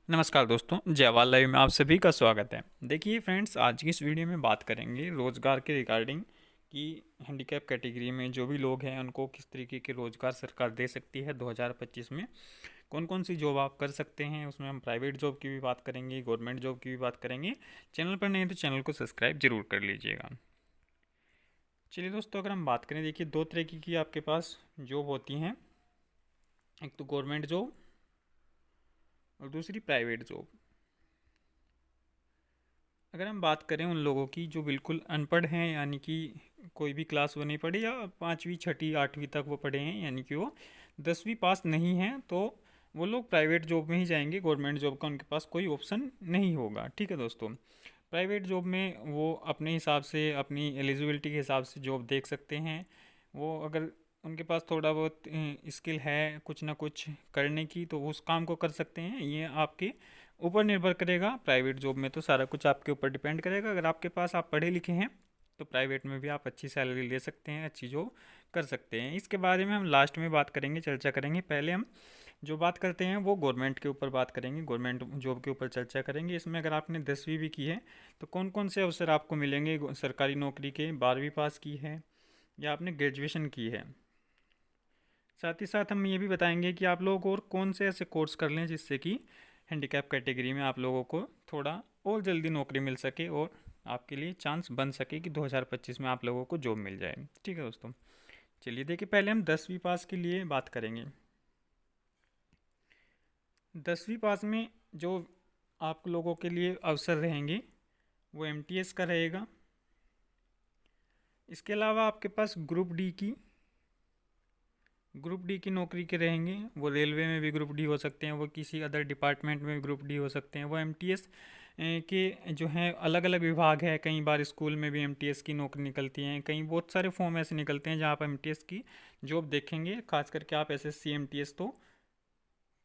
नमस्कार दोस्तों, जयवाल लाइव में आप सभी का स्वागत है। देखिए फ्रेंड्स, आज की इस वीडियो में बात करेंगे रोज़गार के रिगार्डिंग कि हैंडीकैप कैटेगरी में जो भी लोग हैं उनको किस तरीके के रोज़गार सरकार दे सकती है 2025 में। कौन कौन सी जॉब आप कर सकते हैं, उसमें हम प्राइवेट जॉब की भी बात करेंगे, गवर्नमेंट जॉब की भी बात करेंगे। चैनल पर नहीं तो चैनल को सब्सक्राइब जरूर कर लीजिएगा। चलिए दोस्तों, अगर हम बात करें, देखिए दो तरीके की आपके पास जॉब होती हैं। एक तो गवर्नमेंट जॉब और दूसरी प्राइवेट जॉब। अगर हम बात करें उन लोगों की जो बिल्कुल अनपढ़ हैं, यानी कि कोई भी क्लास वो नहीं पढ़े या पाँचवीं छठी आठवीं तक वो पढ़े हैं, यानी कि वो 10वीं पास नहीं हैं, तो वो लोग प्राइवेट जॉब में ही जाएंगे। गवर्नमेंट जॉब का उनके पास कोई ऑप्शन नहीं होगा। ठीक है दोस्तों, प्राइवेट जॉब में वो अपने हिसाब से, अपनी एलिजिबिलिटी के हिसाब से जॉब देख सकते हैं। वो अगर उनके पास थोड़ा बहुत स्किल है कुछ ना कुछ करने की, तो उस काम को कर सकते हैं। ये आपके ऊपर निर्भर करेगा। प्राइवेट जॉब में तो सारा कुछ आपके ऊपर डिपेंड करेगा। अगर आपके पास, आप पढ़े लिखे हैं, तो प्राइवेट में भी आप अच्छी सैलरी ले सकते हैं, अच्छी जॉब कर सकते हैं। इसके बारे में हम लास्ट में बात करेंगे, चर्चा करेंगे। पहले हम जो बात करते हैं वो गवर्नमेंट के ऊपर बात करेंगे, गवर्नमेंट जॉब के ऊपर चर्चा करेंगे। इसमें अगर आपने 10वीं भी की है तो कौन कौन से अवसर आपको मिलेंगे सरकारी नौकरी के। 12वीं पास की है या आपने ग्रेजुएशन की है। साथ ही साथ हम ये भी बताएंगे कि आप लोग और कौन से ऐसे कोर्स कर लें जिससे कि हैंडीकैप कैटेगरी में आप लोगों को थोड़ा और जल्दी नौकरी मिल सके और आपके लिए चांस बन सके कि 2025 में आप लोगों को जॉब मिल जाए। ठीक है दोस्तों, चलिए देखिए, पहले हम 10वीं पास के लिए बात करेंगे। 10वीं पास में जो आप लोगों के लिए अवसर रहेंगे वो एमटीएस का रहेगा। इसके अलावा आपके पास ग्रुप डी की नौकरी के रहेंगे। वो रेलवे में भी ग्रुप डी हो सकते हैं, वो किसी अदर डिपार्टमेंट में भी ग्रुप डी हो सकते हैं। वो एमटीएस के जो हैं अलग अलग विभाग है। कई बार स्कूल में भी एमटीएस की नौकरी निकलती हैं। कई बहुत सारे फॉर्म ऐसे निकलते हैं जहाँ आप एमटीएस की जॉब देखेंगे। खास करके आप एसएससी एमटीएस तो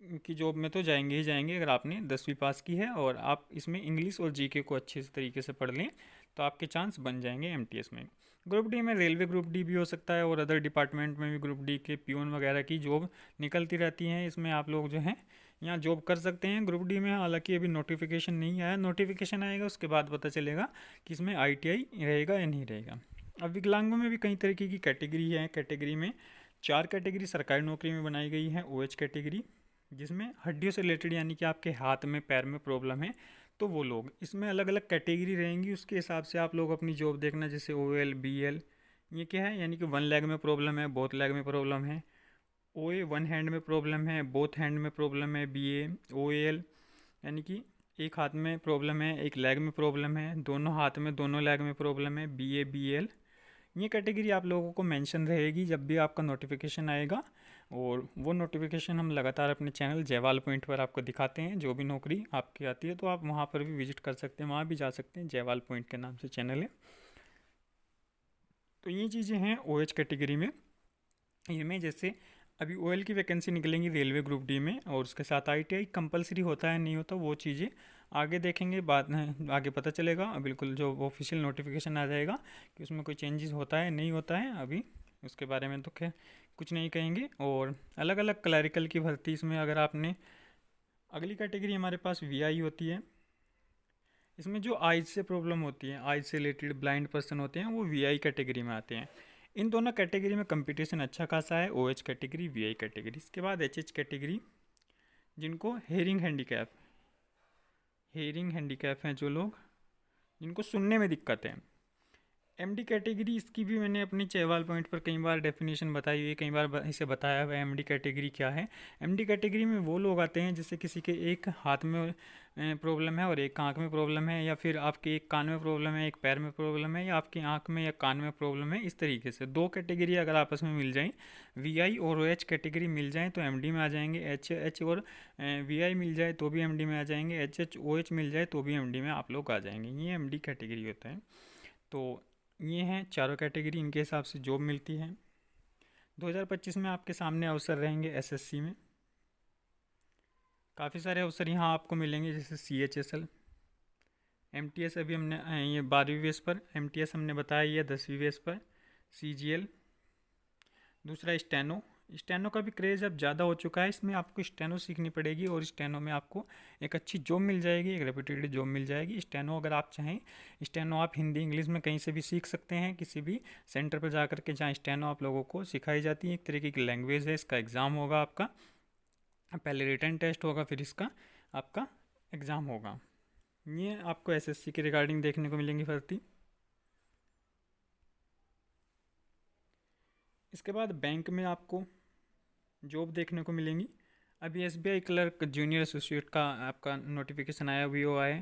की जॉब में तो जाएंगे ही जाएंगे अगर आपने 10वीं पास की है और आप इसमें इंग्लिश और जीके को अच्छे से तरीके से पढ़ लें, तो आपके चांस बन जाएंगे एमटीएस में। ग्रुप डी में रेलवे ग्रुप डी भी हो सकता है और अदर डिपार्टमेंट में भी ग्रुप डी के प्यून वगैरह की जॉब निकलती रहती हैं। इसमें आप लोग जो हैं यहाँ जॉब कर सकते हैं ग्रुप डी में। हालांकि अभी नोटिफिकेशन नहीं आया, नोटिफिकेशन आएगा उसके बाद पता चलेगा कि इसमें आईटीआई रहेगा या नहीं रहेगा। अब विकलांगों में भी कई तरीके की कैटेगरी है। कैटेगरी में 4 कैटेगरी सरकारी नौकरी में बनाई गई है। ओएच कैटेगरी, जिसमें हड्डियों से रिलेटेड, यानी कि आपके हाथ में पैर में प्रॉब्लम है, तो वो लोग, इसमें अलग अलग कैटेगरी रहेंगी। उसके हिसाब से आप लोग अपनी जॉब देखना। जैसे ओ एल बी एल, ये क्या है, यानी कि वन लेग में प्रॉब्लम है, बोथ लेग में प्रॉब्लम है। ओ ए वन हैंड में प्रॉब्लम है, बोथ हैंड में प्रॉब्लम है। बी ए ओ एल, यानी कि एक हाथ में प्रॉब्लम है, एक लेग में प्रॉब्लम है, दोनों हाथ में दोनों लेग में प्रॉब्लम है। बी ए बी एल, ये कैटेगरी आप लोगों को मेंशन रहेगी जब भी आपका नोटिफिकेशन आएगा। और वो नोटिफिकेशन हम लगातार अपने चैनल जयवाल पॉइंट पर आपको दिखाते हैं। जो भी नौकरी आपकी आती है तो आप वहाँ पर भी विजिट कर सकते हैं, वहाँ भी जा सकते हैं। जयवाल पॉइंट के नाम से चैनल है। तो ये चीज़ें हैं ओएच कैटेगरी में। इनमें जैसे अभी ओएल की वैकेंसी निकलेंगी रेलवे ग्रुप डी में, और उसके साथ आईटीआई कंपलसरी होता है नहीं होता, वो चीज़ें आगे देखेंगे, बाद में आगे पता चलेगा। बिल्कुल जो ऑफिशियल नोटिफिकेशन आ जाएगा कि उसमें कोई चेंजेस होता है नहीं होता है, अभी उसके बारे में तो खैर कुछ नहीं कहेंगे। और अलग अलग क्लैरिकल की भर्ती, इसमें अगर आपने, अगली कैटेगरी हमारे पास वीआई होती है। इसमें जो आइज से प्रॉब्लम होती है, आइज से रिलेटेड ब्लाइंड पर्सन होते हैं, वो वीआई कैटेगरी में आते हैं। इन दोनों कैटेगरी में कंपटीशन अच्छा खासा है। OH category, VI category. इसके बाद एचएच कैटेगरी, जिनको हेयरिंग हैंडीकैप हैं, जो लोग जिनको सुनने में दिक्कत है। एमडी कैटेगरी, इसकी भी मैंने अपनी चहवाल पॉइंट पर कई बार डेफिनेशन बताई हुई है, कई बार इसे बताया हुआ है एमडी कैटेगरी क्या है। एमडी कैटेगरी में वो लोग आते हैं जैसे किसी के एक हाथ में प्रॉब्लम है और एक आँख में प्रॉब्लम है, या फिर आपके एक कान में प्रॉब्लम है, एक पैर में प्रॉब्लम है, या आपकी आँख में या कान में प्रॉब्लम है। इस तरीके से दो कैटेगरी अगर आपस में मिल जाएँ, वीआई और ओएच कैटेगरी मिल जाएँ तो एमडी में आ जाएंगे। एच एच और वीआई मिल जाए तो भी एमडी में आ जाएंगे। एच एच ओ एच मिल जाए तो भी एमडी में आप लोग आ जाएंगे। ये एमडी कैटेगरी होता है। तो ये हैं चारों कैटेगरी, इनके हिसाब से जॉब मिलती है। 2025 में आपके सामने अवसर रहेंगे एसएससी में। काफ़ी सारे अवसर यहाँ आपको मिलेंगे, जैसे CHSL, MTS अभी हमने ये 12वीं बेस पर, MTS हमने बताया ये 10वीं बेस पर, CGL, दूसरा स्टेनो, स्टेनो का भी क्रेज़ अब ज़्यादा हो चुका है, इसमें आपको स्टेनो सीखनी पड़ेगी और स्टेनो में आपको एक अच्छी जॉब मिल जाएगी, एक रेप्यूटेड जॉब मिल जाएगी। स्टेनो अगर आप चाहें, स्टेनो आप हिंदी इंग्लिश में कहीं से भी सीख सकते हैं, किसी भी सेंटर पर जा कर के, जहाँ स्टेनो आप लोगों को सिखाई जाती है। एक तरीके की लैंग्वेज है, इसका एग्ज़ाम होगा आपका, पहले रिटन टेस्ट होगा, फिर इसका आपका एग्ज़ाम होगा। ये आपको एसएससी के रिगार्डिंग देखने को मिलेंगी भर्ती। इसके बाद बैंक में आपको जॉब देखने को मिलेंगी। अभी एसबीआई क्लर्क जूनियर एसोसिएट का आपका नोटिफिकेशन आया, वी ओ आया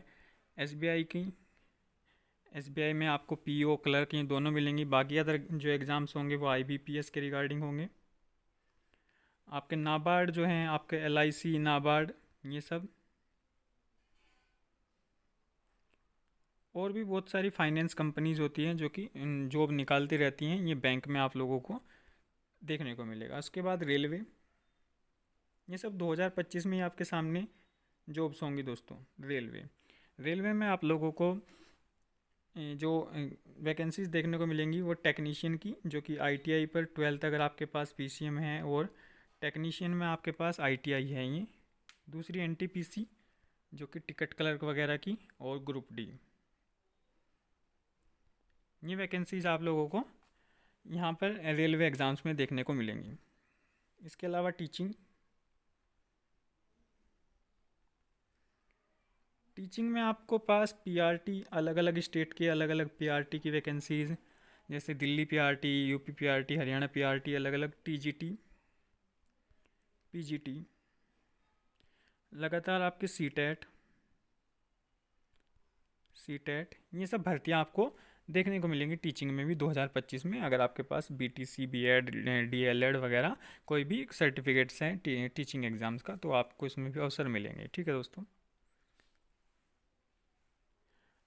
एसबीआई की। एसबीआई में आपको पीओ क्लर्क ये दोनों मिलेंगी। बाकी अदर जो एग्ज़ाम्स होंगे वो आईबीपीएस के रिगार्डिंग होंगे। आपके नाबार्ड जो हैं, आपके एलआईसी, नाबार्ड, ये सब, और भी बहुत सारी फाइनेंस कंपनीज होती हैं जो कि जॉब निकालती रहती हैं, ये बैंक में आप लोगों को देखने को मिलेगा। उसके बाद रेलवे, ये सब 2025 में ही आपके सामने जॉब्स होंगी दोस्तों। रेलवे में आप लोगों को जो वैकेंसीज देखने को मिलेंगी वो टेक्नीशियन की, जो कि आईटीआई पर 12th अगर आपके पास पीसीएम है, और टेक्नीशियन में आपके पास आईटीआई है ये। दूसरी एनटीपीसी जो कि टिकट क्लर्क वगैरह की, और ग्रुप डी। ये वैकेंसीज आप लोगों को यहाँ पर रेलवे एग्ज़ाम्स में देखने को मिलेंगी। इसके अलावा टीचिंग में आपको पास पीआरटी, अलग अलग स्टेट के अलग अलग पीआरटी की वैकेंसीज, जैसे Delhi PRT, UP PRT, Haryana PRT, अलग अलग टीजीटी, पीजीटी, लगातार आपके सीटेट, ये सब भर्तियां आपको देखने को मिलेंगी टीचिंग में भी 2025 में। अगर आपके पास बीटीसी, बीएड, डीएलएड वगैरह कोई भी सर्टिफिकेट्स हैं टीचिंग एग्ज़ाम्स का, तो आपको इसमें भी अवसर मिलेंगे। ठीक है दोस्तों,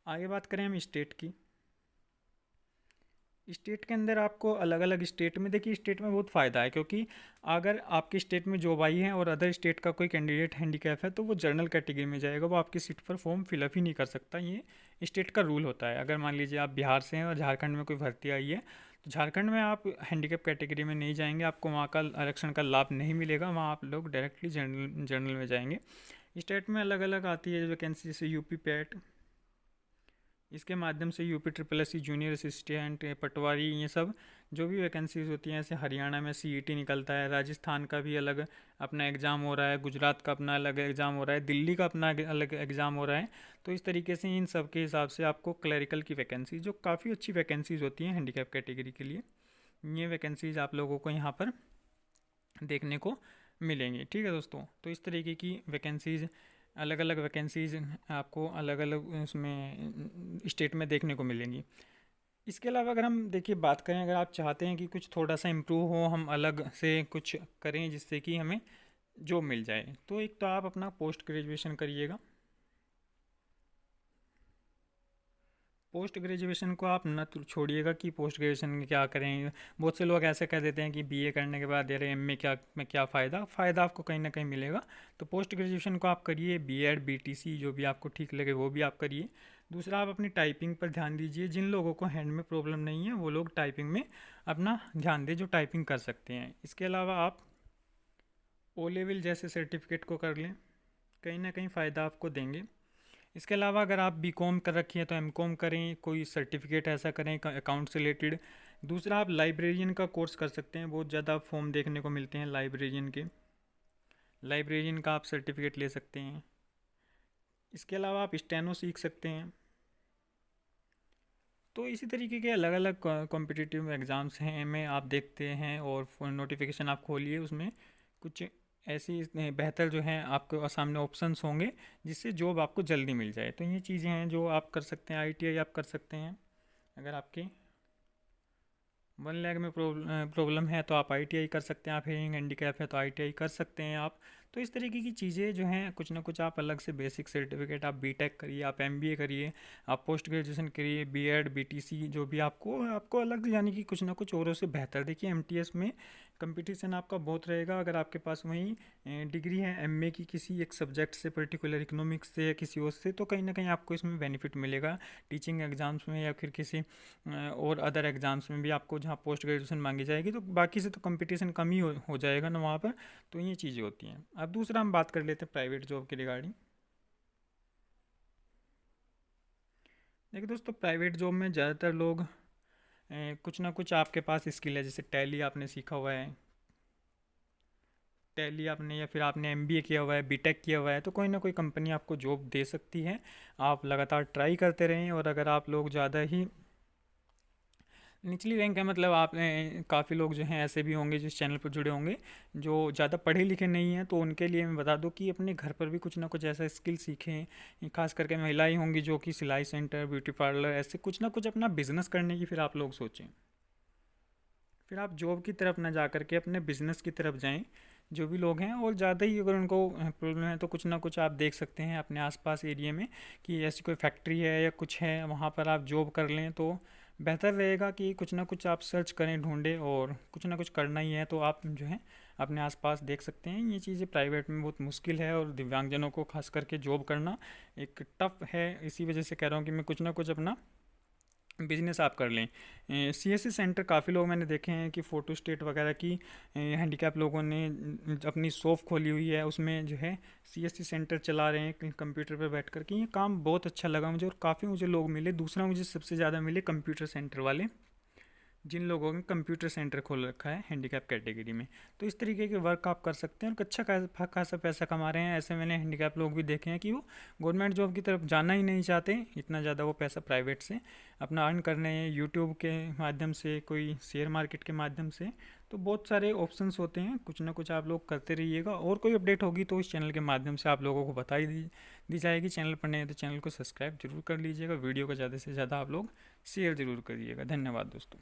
आगे बात करें हम स्टेट की। स्टेट के अंदर आपको अलग अलग स्टेट में, देखिए स्टेट में बहुत फ़ायदा है, क्योंकि अगर आपकी स्टेट में जॉब आई है और अदर स्टेट का कोई कैंडिडेट हैंडीकैप है, तो वो जनरल कैटेगरी में जाएगा, वो आपकी सीट पर फॉर्म फिलअप ही नहीं कर सकता। ये स्टेट का रूल होता है। अगर मान लीजिए आप बिहार से हैं और झारखंड में कोई भर्ती आई है, तो झारखंड में आप हैंडीकैप कैटेगरी में नहीं जाएंगे, आपको वहाँ का आरक्षण का लाभ नहीं मिलेगा, वहाँ आप लोग डायरेक्टली जनरल में जाएंगे। स्टेट में अलग अलग आती है वैकेंसी, जैसे यूपी पैट, इसके माध्यम से UP triple S C, junior assistant, patwari, ये सब जो भी वैकेंसीज होती हैं। ऐसे हरियाणा में सीईटी निकलता है, राजस्थान का भी अलग अपना एग्ज़ाम हो रहा है, गुजरात का अपना अलग एग्ज़ाम हो रहा है, दिल्ली का अपना अलग एग्ज़ाम हो रहा है। तो इस तरीके से इन सब के हिसाब से आपको क्लरिकल की वैकेंसी, जो काफ़ी अच्छी वैकेंसीज होती हैं हैंडीकैप कैटेगरी के लिए, ये वैकेंसीज आप लोगों को यहाँ पर देखने को मिलेंगी। ठीक है दोस्तों, तो इस तरीके की वैकेंसीज, अलग अलग वैकेंसीज आपको अलग अलग उसमें स्टेट में देखने को मिलेंगी। इसके अलावा अगर हम देखिए बात करें, अगर आप चाहते हैं कि कुछ थोड़ा सा इम्प्रूव हो, हम अलग से कुछ करें जिससे कि हमें जॉब मिल जाए, तो एक तो आप अपना पोस्ट ग्रेजुएशन करिएगा। पोस्ट ग्रेजुएशन को आप न तो छोड़िएगा कि पोस्ट ग्रेजुएशन में क्या करें। बहुत से लोग ऐसे कह देते हैं कि बीए करने के बाद यार एमए क्या में क्या फ़ायदा आपको कहीं ना कहीं मिलेगा। तो पोस्ट ग्रेजुएशन को आप करिए, बीएड, बीटीसी, जो भी आपको ठीक लगे वो भी आप करिए। दूसरा, आप अपनी टाइपिंग पर ध्यान दीजिए। जिन लोगों को हैंड में प्रॉब्लम नहीं है वो लोग टाइपिंग में अपना ध्यान दें, जो टाइपिंग कर सकते हैं। इसके अलावा आप ओ लेवल जैसे सर्टिफिकेट को कर लें, कहीं ना कहीं फ़ायदा आपको देंगे। इसके अलावा अगर आप बीकॉम कर रखी है तो एमकॉम करें, कोई सर्टिफिकेट ऐसा करें अकाउंट से रिलेटेड। दूसरा, आप लाइब्रेरियन का कोर्स कर सकते हैं, बहुत ज़्यादा फॉर्म देखने को मिलते हैं लाइब्रेरियन के, लाइब्रेरियन का आप सर्टिफिकेट ले सकते हैं। इसके अलावा आप स्टेनो सीख सकते हैं। तो इसी तरीके के अलग अलग कॉम्पिटिटिव एग्ज़ाम्स हैं में आप देखते हैं, और नोटिफिकेशन आप खोलिए, उसमें कुछ ऐसी बेहतर जो हैं आपके सामने ऑप्शंस होंगे जिससे जॉब आपको जल्दी मिल जाए। तो ये चीज़ें हैं जो आप कर सकते हैं। आईटीआई आप कर सकते हैं, अगर आपके 1 लाख में प्रॉब्लम है तो आप आईटीआई कर सकते हैं। आप हेयरिंग हैंडीकैप है तो आईटीआई कर सकते हैं आप। तो इस तरीके की चीज़ें जो हैं, कुछ ना कुछ आप अलग से बेसिक सर्टिफिकेट, आप बीटेक करिए, आप एमबीए करिए, आप पोस्ट ग्रेजुएशन करिए, बीएड, बीटीसी, जो भी आपको अलग, यानी कि कुछ ना कुछ औरों से बेहतर। देखिए एमटीएस में कंपटीशन आपका बहुत रहेगा। अगर आपके पास वहीं डिग्री है एमए की किसी एक सब्जेक्ट से, पर्टिकुलर इकोनॉमिक्स से या किसी और से, तो कहीं ना कहीं आपको इसमें बेनिफिट मिलेगा टीचिंग एग्ज़ाम्स में या फिर किसी और अदर एग्ज़ाम्स में भी आपको जहाँ पोस्ट ग्रेजुएशन मांगी जाएगी, तो बाकी से तो कंपटीशन कम ही हो जाएगा ना वहाँ पर। तो ये चीज़ें होती हैं। अब दूसरा हम बात कर लेते हैं प्राइवेट जॉब के रिगार्डिंग। देखिए दोस्तों, प्राइवेट जॉब में ज़्यादातर लोग कुछ ना कुछ आपके पास स्किल है, जैसे टैली आपने सीखा हुआ है, टैली आपने, या फिर आपने एमबीए किया हुआ है, बीटेक किया हुआ है, तो कोई ना कोई कंपनी आपको जॉब दे सकती है। आप लगातार ट्राई करते रहें। और अगर आप लोग ज़्यादा ही निचली रैंक है, मतलब आप काफ़ी लोग जो हैं ऐसे भी होंगे जो इस चैनल पर जुड़े होंगे जो ज़्यादा पढ़े लिखे नहीं हैं, तो उनके लिए मैं बता दूं कि अपने घर पर भी कुछ ना कुछ ऐसा स्किल सीखें। खास करके महिलाएं होंगी जो कि सिलाई सेंटर, ब्यूटी पार्लर, ऐसे कुछ ना कुछ अपना बिजनेस करने की फिर आप लोग सोचें। फिर आप जॉब की तरफ ना जा करके अपने बिजनेस की तरफ जाएं। जो भी लोग हैं, और ज़्यादा ही अगर उनको प्रॉब्लम है तो कुछ ना कुछ आप देख सकते हैं अपने आसपास एरिया में कि ऐसी कोई फैक्ट्री है या कुछ है, वहाँ पर आप जॉब कर लें तो बेहतर रहेगा। कि कुछ ना कुछ आप सर्च करें, ढूंढें, और कुछ ना कुछ करना ही है तो आप जो है अपने आसपास देख सकते हैं। ये चीज़ें प्राइवेट में बहुत मुश्किल है, और दिव्यांगजनों को खास करके जॉब करना एक टफ है। इसी वजह से कह रहा हूँ कि मैं कुछ ना कुछ अपना बिजनेस आप कर लें। सीएससी सेंटर काफ़ी लोग मैंने देखे हैं कि फ़ोटो स्टेट वगैरह की हैंडीकैप लोगों ने अपनी शॉप खोली हुई है, उसमें जो है सीएससी सेंटर चला रहे हैं कंप्यूटर पर बैठ कर के। ये काम बहुत अच्छा लगा मुझे, और काफ़ी मुझे लोग मिले। दूसरा मुझे सबसे ज़्यादा मिले कंप्यूटर सेंटर वाले, जिन लोगों ने कंप्यूटर सेंटर खोल रखा है हैंडीकैप कैटेगरी में। तो इस तरीके के वर्क आप कर सकते हैं और अच्छा खासा पैसा कमा रहे हैं। ऐसे मैंने हैंडीकैप लोग भी देखे हैं कि वो गवर्नमेंट जॉब की तरफ जाना ही नहीं चाहते, इतना ज़्यादा वो पैसा प्राइवेट से अपना अर्न कर रहे हैं, यूट्यूब के माध्यम से, कोई शेयर मार्केट के माध्यम से। तो बहुत सारे ऑप्शंस होते हैं, कुछ ना कुछ आप लोग करते रहिएगा। और कोई अपडेट होगी तो इस चैनल के माध्यम से आप लोगों को बताई दी जाएगी। चैनल पर नए तो चैनल को सब्सक्राइब जरूर कर लीजिएगा। वीडियो को ज़्यादा से ज़्यादा आप लोग शेयर ज़रूर करिएगा। धन्यवाद दोस्तों।